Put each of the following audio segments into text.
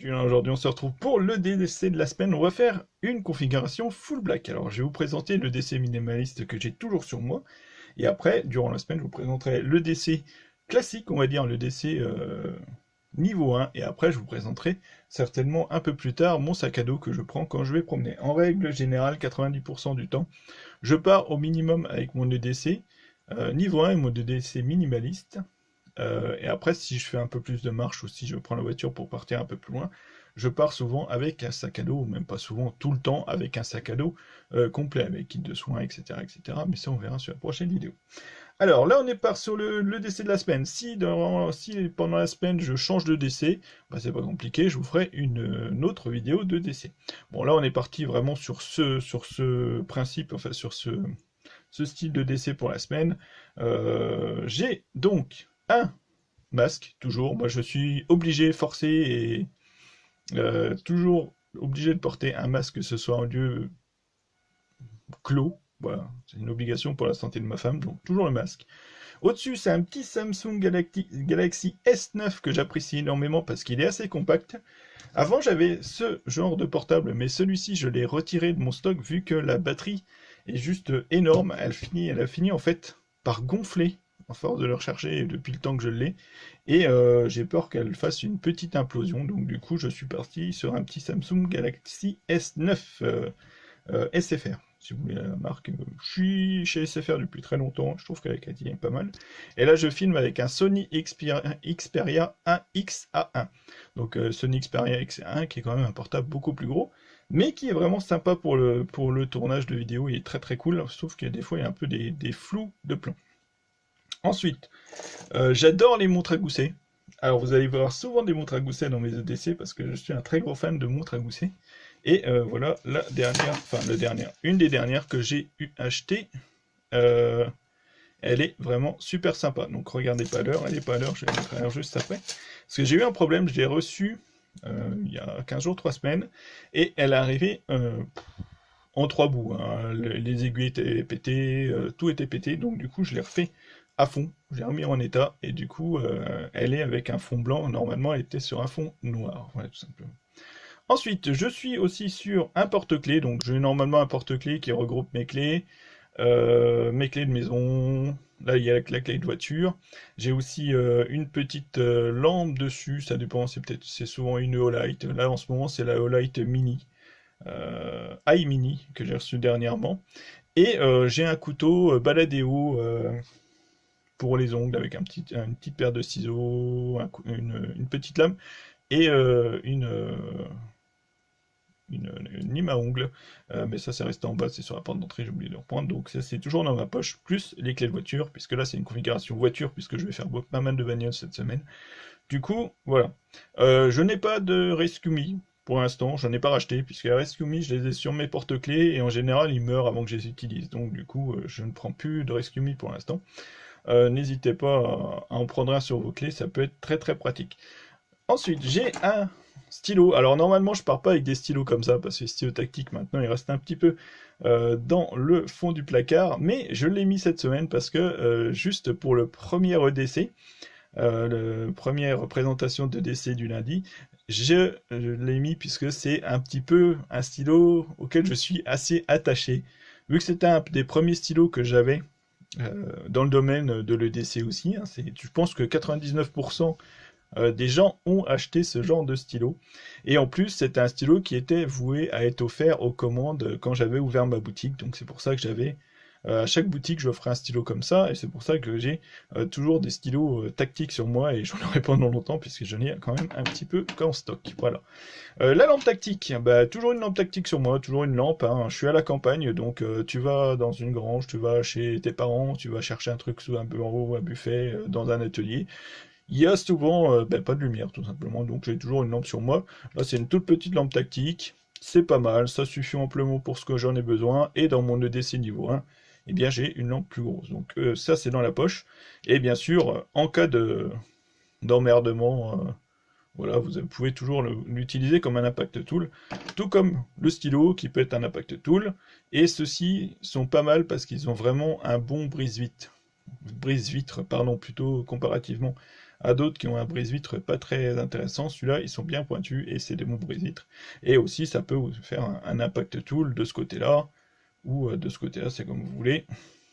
Aujourd'hui, on se retrouve pour le DC de la semaine. On va faire une configuration full black. Alors, je vais vous présenter le DC minimaliste que j'ai toujours sur moi. Et après, durant la semaine, je vous présenterai le DC classique, on va dire, le DC niveau 1. Et après, je vous présenterai certainement un peu plus tard mon sac à dos que je prends quand je vais promener. En règle générale, 90% du temps, je pars au minimum avec mon EDC niveau 1 et mon EDC minimaliste. Et après, si je fais un peu plus de marche ou si je prends la voiture pour partir un peu plus loin, je pars souvent avec un sac à dos, ou même pas souvent, tout le temps avec un sac à dos complet, avec kit de soins, etc., etc. Mais ça, on verra sur la prochaine vidéo. Alors là, on est part sur le DC de la semaine. Si pendant la semaine, je change de DC, bah, c'est pas compliqué, je vous ferai une autre vidéo de DC. Bon, là, on est parti vraiment sur ce principe, enfin sur ce style de DC pour la semaine. J'ai donc un masque, toujours. Moi, je suis obligé, forcé et toujours obligé de porter un masque, que ce soit en lieu clos. Voilà, c'est une obligation pour la santé de ma femme, donc toujours le masque. Au-dessus, c'est un petit Samsung Galaxy S9 que j'apprécie énormément parce qu'il est assez compact. Avant, j'avais ce genre de portable, mais celui-ci, je l'ai retiré de mon stock vu que la batterie est juste énorme. Elle a fini en fait par gonfler à force de le recharger depuis le temps que je l'ai. Et j'ai peur qu'elle fasse une petite implosion. Donc du coup, je suis parti sur un petit Samsung Galaxy S9 SFR. Si vous voulez la marque, je suis chez SFR depuis très longtemps, je trouve qu'avec qualité est pas mal. Et là, je filme avec un Sony Xperia 1X-A1. Donc Sony Xperia X1 qui est quand même un portable beaucoup plus gros, mais qui est vraiment sympa pour le tournage de vidéo, il est très très cool, sauf qu'il y a des fois il y a un peu des flous de plan. Ensuite, j'adore les montres à gousset. Alors vous allez voir souvent des montres à gousset dans mes EDC parce que je suis un très gros fan de montres à gousset. Et voilà une des dernières que j'ai acheté. Elle est vraiment super sympa. Donc regardez pas l'heure, elle est pas à l'heure, je vais la mettre à l'heure juste après. Parce que j'ai eu un problème, je l'ai reçue il y a 15 jours, 3 semaines, et elle est arrivée en 3 bouts. Hein. Les aiguilles étaient pétées, tout était pété, donc du coup je l'ai refait à fond, je l'ai remis en état, et du coup elle est avec un fond blanc, normalement elle était sur un fond noir, voilà, tout simplement. Ensuite, je suis aussi sur un porte-clés, donc j'ai normalement un porte-clés qui regroupe mes clés de maison, là il y a la clé de voiture, j'ai aussi une petite lampe dessus, ça dépend, c'est souvent une Holight, là en ce moment c'est la Holight Mini, iMini que j'ai reçu dernièrement, et j'ai un couteau Baladéo pour les ongles avec une petite paire de ciseaux, une petite lame et une lime à ongles, mais ça c'est resté en bas, c'est sur la porte d'entrée, j'ai oublié de le reprendre, donc ça c'est toujours dans ma poche, plus les clés de voiture, puisque là c'est une configuration voiture, puisque je vais faire pas mal de bagnoles cette semaine. Du coup, voilà. Je n'ai pas de Rescue Me, pour l'instant, j'en ai pas racheté, puisque les Rescue Me, je les ai sur mes porte-clés, et en général ils meurent avant que je les utilise, donc du coup je ne prends plus de Rescue Me pour l'instant. N'hésitez pas à en prendre un sur vos clés, ça peut être très très pratique. Ensuite, j'ai un stylo. Alors normalement, je pars pas avec des stylos comme ça, parce que les stylos tactiques, maintenant, ils restent un petit peu dans le fond du placard, mais je l'ai mis cette semaine parce que, juste pour le premier EDC, la première représentation de DC du lundi, je l'ai mis puisque c'est un petit peu un stylo auquel je suis assez attaché. Vu que c'était un des premiers stylos que j'avais dans le domaine de l'EDC aussi, hein, je pense que 99% des gens ont acheté ce genre de stylo. Et en plus, c'était un stylo qui était voué à être offert aux commandes quand j'avais ouvert ma boutique. Donc c'est pour ça que j'avais, à chaque boutique, j'offrais un stylo comme ça. Et c'est pour ça que j'ai toujours des stylos tactiques sur moi. Et j'en aurai pendant longtemps, puisque j'en ai quand même un petit peu qu'en stock. Voilà. La lampe tactique, bah, toujours une lampe tactique sur moi, toujours une lampe. Hein. Je suis à la campagne, donc tu vas dans une grange, tu vas chez tes parents, tu vas chercher un truc sous un bureau, un buffet, dans un atelier. Il y a souvent pas de lumière tout simplement, donc j'ai toujours une lampe sur moi. Là c'est une toute petite lampe tactique, c'est pas mal, ça suffit amplement pour ce que j'en ai besoin, et dans mon EDC niveau 1, eh bien j'ai une lampe plus grosse. Donc ça c'est dans la poche, et bien sûr, en cas d'emmerdement, voilà, vous pouvez toujours l'utiliser comme un impact tool, tout comme le stylo qui peut être un impact tool, et ceux-ci sont pas mal parce qu'ils ont vraiment un bon brise-vitre, pardon, plutôt comparativement à d'autres qui ont un brise-vitre pas très intéressant. Celui-là, ils sont bien pointus et c'est des bons brise-vitres. Et aussi, ça peut vous faire un impact tool de ce côté-là, ou de ce côté-là, c'est comme vous voulez.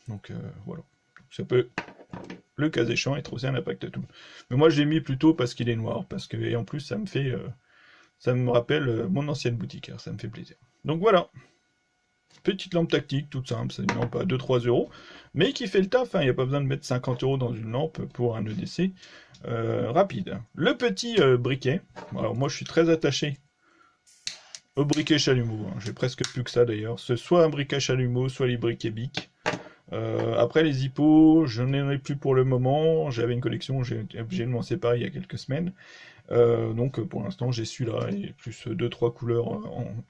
Donc voilà. Ça peut, le cas échéant, être aussi un impact tool. Mais moi, je l'ai mis plutôt parce qu'il est noir, parce que, et en plus, ça me fait... ça me rappelle mon ancienne boutique, alors ça me fait plaisir. Donc voilà, petite lampe tactique, toute simple, c'est une lampe à 2-3 euros, mais qui fait le taf, hein. Il n'y a pas besoin de mettre 50 euros dans une lampe pour un EDC rapide. Le petit briquet, alors moi je suis très attaché au briquet chalumeau, hein. J'ai presque plus que ça d'ailleurs, c'est soit un briquet chalumeau, soit les briquets Bic. Après les hippos, je n'en ai plus pour le moment, j'avais une collection, j'ai été obligé de m'en séparer il y a quelques semaines. Donc pour l'instant j'ai celui-là et plus 2-3 couleurs,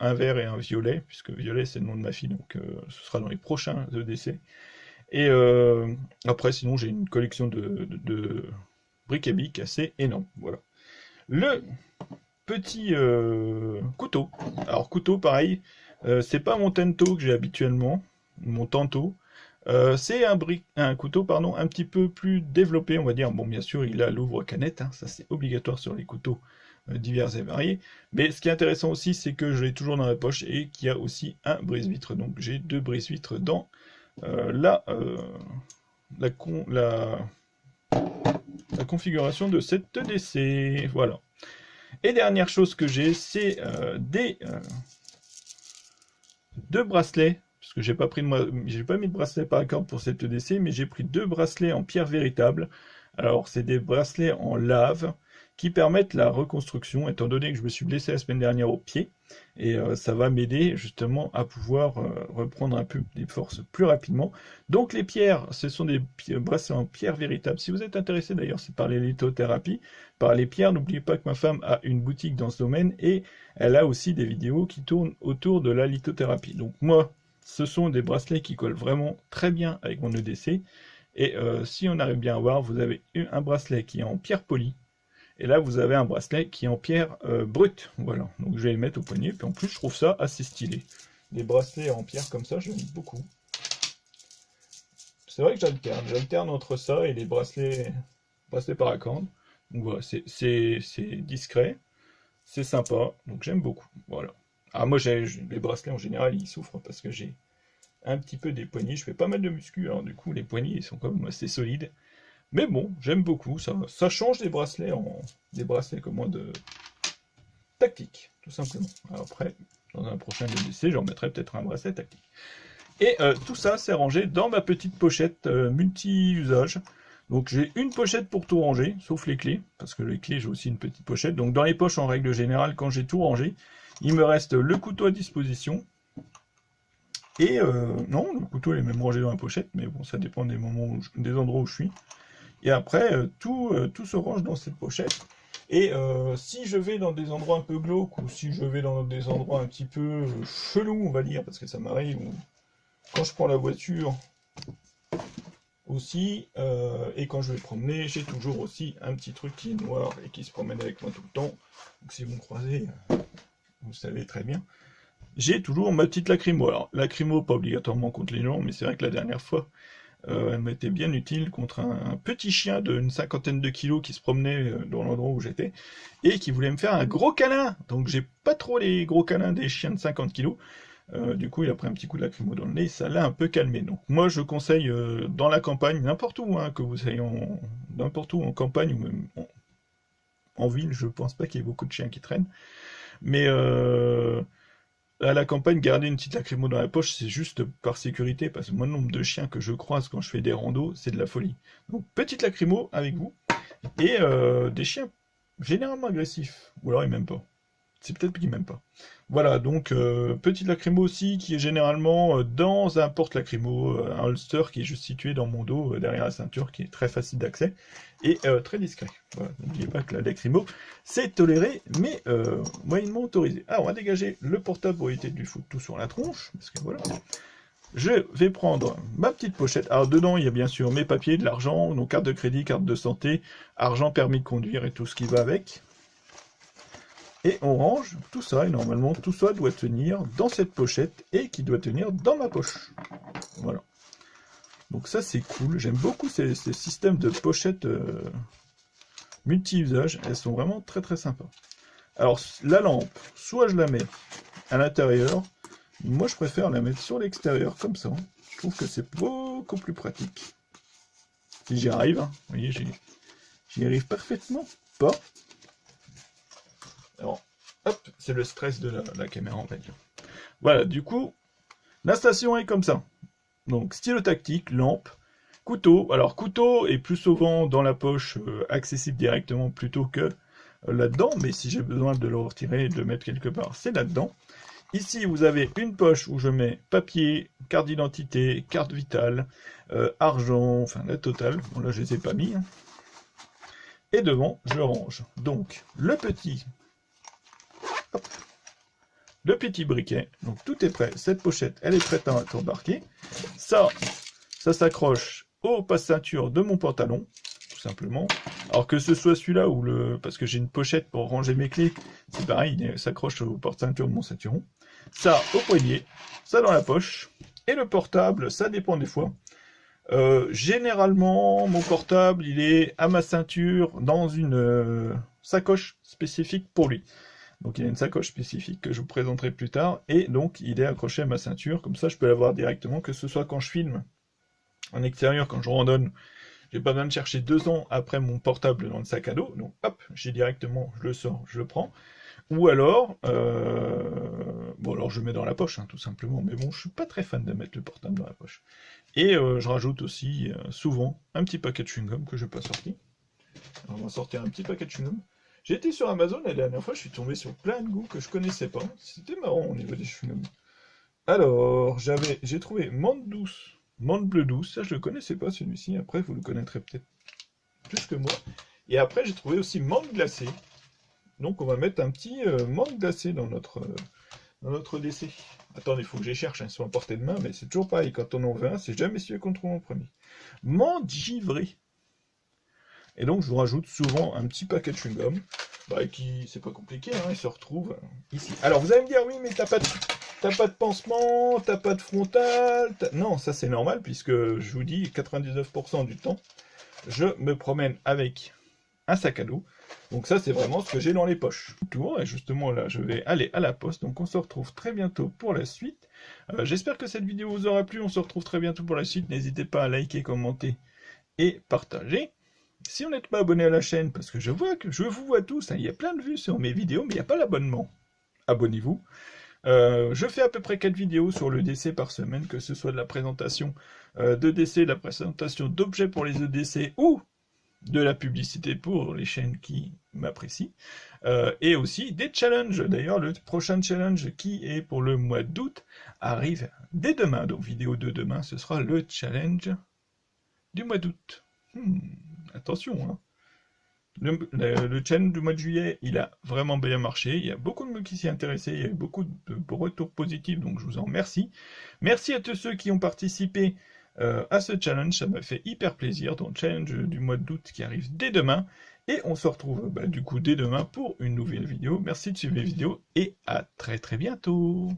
un vert et un violet, puisque violet c'est le nom de ma fille, donc ce sera dans les prochains EDC. Et après sinon j'ai une collection de briquet Bic assez énorme. Voilà. Le petit couteau. Alors couteau pareil, c'est pas mon tento que j'ai habituellement, mon tanto. C'est un couteau pardon, un petit peu plus développé, on va dire. Bon, bien sûr, il a l'ouvre-canette, hein, ça c'est obligatoire sur les couteaux divers et variés. Mais ce qui est intéressant aussi, c'est que je l'ai toujours dans la poche et qu'il y a aussi un brise-vitre. Donc j'ai 2 brise-vitres dans la configuration de cette EDC. Voilà. Et dernière chose que j'ai, c'est deux bracelets. Parce que j'ai pas mis de bracelet par corde pour cette EDC, mais j'ai pris 2 bracelets en pierre véritable. Alors c'est des bracelets en lave qui permettent la reconstruction, étant donné que je me suis blessé la semaine dernière au pied, et ça va m'aider justement à pouvoir reprendre un peu des forces plus rapidement. Donc les pierres, ce sont des bracelets en pierre véritable. Si vous êtes intéressé d'ailleurs, c'est par les lithothérapie, par les pierres. N'oubliez pas que ma femme a une boutique dans ce domaine et elle a aussi des vidéos qui tournent autour de la lithothérapie. Donc moi, ce sont des bracelets qui collent vraiment très bien avec mon EDC. Et si on arrive bien à voir, vous avez un bracelet qui est en pierre polie. Et là, vous avez un bracelet qui est en pierre brute. Voilà. Donc je vais les mettre au poignet. Puis en plus, je trouve ça assez stylé. Les bracelets en pierre comme ça, j'aime beaucoup. C'est vrai que j'alterne entre ça et les bracelets paracorde. Donc voilà, c'est discret. C'est sympa. Donc j'aime beaucoup. Voilà. Ah, moi, les bracelets en général, ils souffrent parce que j'ai un petit peu des poignets. Je fais pas mal de muscu, alors du coup, les poignets, ils sont quand même assez solides. Mais bon, j'aime beaucoup. Ça change des bracelets comme moi de tactique, tout simplement. Alors après, dans un prochain EDC, j'en mettrai peut-être un bracelet tactique. Et tout ça, c'est rangé dans ma petite pochette multi-usage. Donc j'ai une pochette pour tout ranger, sauf les clés, parce que les clés, j'ai aussi une petite pochette. Donc dans les poches, en règle générale, quand j'ai tout rangé, il me reste le couteau à disposition. Et non, le couteau il est même rangé dans la pochette, mais bon, ça dépend des moments des endroits où je suis. Et après, tout se range dans cette pochette. Et si je vais dans des endroits un peu glauques, ou si je vais dans des endroits un petit peu chelous, on va dire, parce que ça m'arrive, quand je prends la voiture aussi, et quand je vais promener, j'ai toujours aussi un petit truc qui est noir et qui se promène avec moi tout le temps. Donc si vous me croisez, vous savez très bien. J'ai toujours ma petite lacrymo. Alors, lacrymo, pas obligatoirement contre les gens, mais c'est vrai que la dernière fois, elle m'était bien utile contre un petit chien d'une 50aine de kilos qui se promenait dans l'endroit où j'étais et qui voulait me faire un gros câlin. Donc, j'ai pas trop les gros câlins des chiens de 50 kilos. Du coup, il a pris un petit coup de lacrymo dans le nez, ça l'a un peu calmé. Donc, moi, je conseille dans la campagne, n'importe où, hein, que vous soyez n'importe où en campagne ou même en ville, je pense pas qu'il y ait beaucoup de chiens qui traînent. Mais à la campagne, garder une petite lacrymo dans la poche, c'est juste par sécurité, parce que moi, le nombre de chiens que je croise quand je fais des randos, c'est de la folie. Donc, petite lacrymo avec vous, et des chiens généralement agressifs, ou alors ils m'aiment pas. C'est peut-être qu'ils m'aiment pas. Voilà, donc petite lacrymo aussi, qui est généralement dans un porte-lacrymo, un holster qui est juste situé dans mon dos, derrière la ceinture, qui est très facile d'accès, et très discret. Voilà, n'oubliez pas que la lacrymo, c'est toléré, mais moyennement autorisé. Alors, on va dégager le portable pour éviter de lui foutre tout sur la tronche, parce que voilà. Je vais prendre ma petite pochette. Alors, dedans, il y a bien sûr mes papiers, de l'argent, nos cartes de crédit, carte de santé, argent, permis de conduire et tout ce qui va avec. Et on range tout ça, et normalement tout ça doit tenir dans cette pochette, et qui doit tenir dans ma poche. Voilà. Donc ça c'est cool, j'aime beaucoup ces systèmes de pochettes multi-usages, elles sont vraiment très très sympas. Alors la lampe, soit je la mets à l'intérieur, moi je préfère la mettre sur l'extérieur comme ça. Je trouve que c'est beaucoup plus pratique. Si j'y arrive, hein. Vous voyez, j'y arrive parfaitement pas. Alors, hop, c'est le stress de la caméra, on va dire. Voilà, du coup, l'installation est comme ça. Donc, stylo tactique, lampe, couteau. Alors, couteau est plus souvent dans la poche, accessible directement plutôt que là-dedans. Mais si j'ai besoin de le retirer et de le mettre quelque part, c'est là-dedans. Ici, vous avez une poche où je mets papier, carte d'identité, carte vitale, argent, enfin la totale. Bon, là, je les ai pas mis. Hein. Et devant, je range. Donc, le petit briquet. Donc, tout est prêt. Cette pochette, elle est prête à être embarquée. Ça s'accroche au passe-ceinture de mon pantalon, tout simplement. Alors que ce soit celui-là ou le... Parce que j'ai une pochette pour ranger mes clés. C'est pareil, il s'accroche au porte-ceinture de mon ceinturon. Ça au poignet, ça dans la poche. Et le portable, ça dépend des fois. Généralement, mon portable, il est à ma ceinture dans une sacoche spécifique pour lui. Donc il y a une sacoche spécifique que je vous présenterai plus tard. Et donc il est accroché à ma ceinture. Comme ça, je peux l'avoir directement, que ce soit quand je filme en extérieur, quand je randonne. J'ai pas besoin de chercher 2 ans après mon portable dans le sac à dos. Donc hop, j'ai directement, je le sors, je le prends. Ou alors, bon alors je le mets dans la poche, hein, tout simplement. Mais bon, je suis pas très fan de mettre le portable dans la poche. Et je rajoute aussi souvent un petit paquet de chewing-gum que je n'ai pas sorti. Alors, on va sortir un petit paquet de chewing-gum. J'ai été sur Amazon la dernière fois, je suis tombé sur plein de goûts que je connaissais pas. C'était marrant au niveau des chewing-gums. Alors, j'ai trouvé menthe douce, menthe bleue douce, ça je le connaissais pas celui-ci. Après, vous le connaîtrez peut-être plus que moi. Et après, j'ai trouvé aussi menthe glacée. Donc, on va mettre un petit menthe glacée dans notre décès. Attendez, il faut que je les cherche, hein, ils sont à portée de main, mais c'est toujours pareil, quand on en veut un, c'est jamais celui qu'on trouve en premier. Menthe givrée. Et donc, je vous rajoute souvent un petit paquet de chewing-gum, qui, c'est pas compliqué, hein, il se retrouve ici. Alors, vous allez me dire, oui, mais t'as pas de pansement, t'as pas de frontal, non, ça c'est normal, puisque, je vous dis, 99% du temps, je me promène avec un sac à dos. Donc ça, c'est vraiment ce que j'ai dans les poches. Et justement, là, je vais aller à la poste. Donc on se retrouve très bientôt pour la suite. J'espère que cette vidéo vous aura plu. On se retrouve très bientôt pour la suite. N'hésitez pas à liker, commenter et partager. Si vous n'êtes pas abonné à la chaîne, parce que je vous vois tous, hein, il y a plein de vues sur mes vidéos, mais il n'y a pas l'abonnement. Abonnez-vous. Je fais à peu près 4 vidéos sur le DC par semaine, que ce soit de la présentation de DC, de la présentation d'objets pour les EDC ou de la publicité pour les chaînes qui m'apprécient, et aussi des challenges. D'ailleurs, le prochain challenge qui est pour le mois d'août arrive dès demain. Donc, vidéo de demain, ce sera le challenge du mois d'août. Attention, hein. Le challenge du mois de juillet, il a vraiment bien marché. Il y a beaucoup de monde qui s'y intéressaient. Il y a eu beaucoup de retours positifs, donc je vous en remercie. Merci à tous ceux qui ont participé à ce challenge, ça m'a fait hyper plaisir. Donc challenge du mois d'août qui arrive dès demain, et on se retrouve du coup dès demain pour une nouvelle vidéo. Merci de suivre les vidéos et à très très bientôt.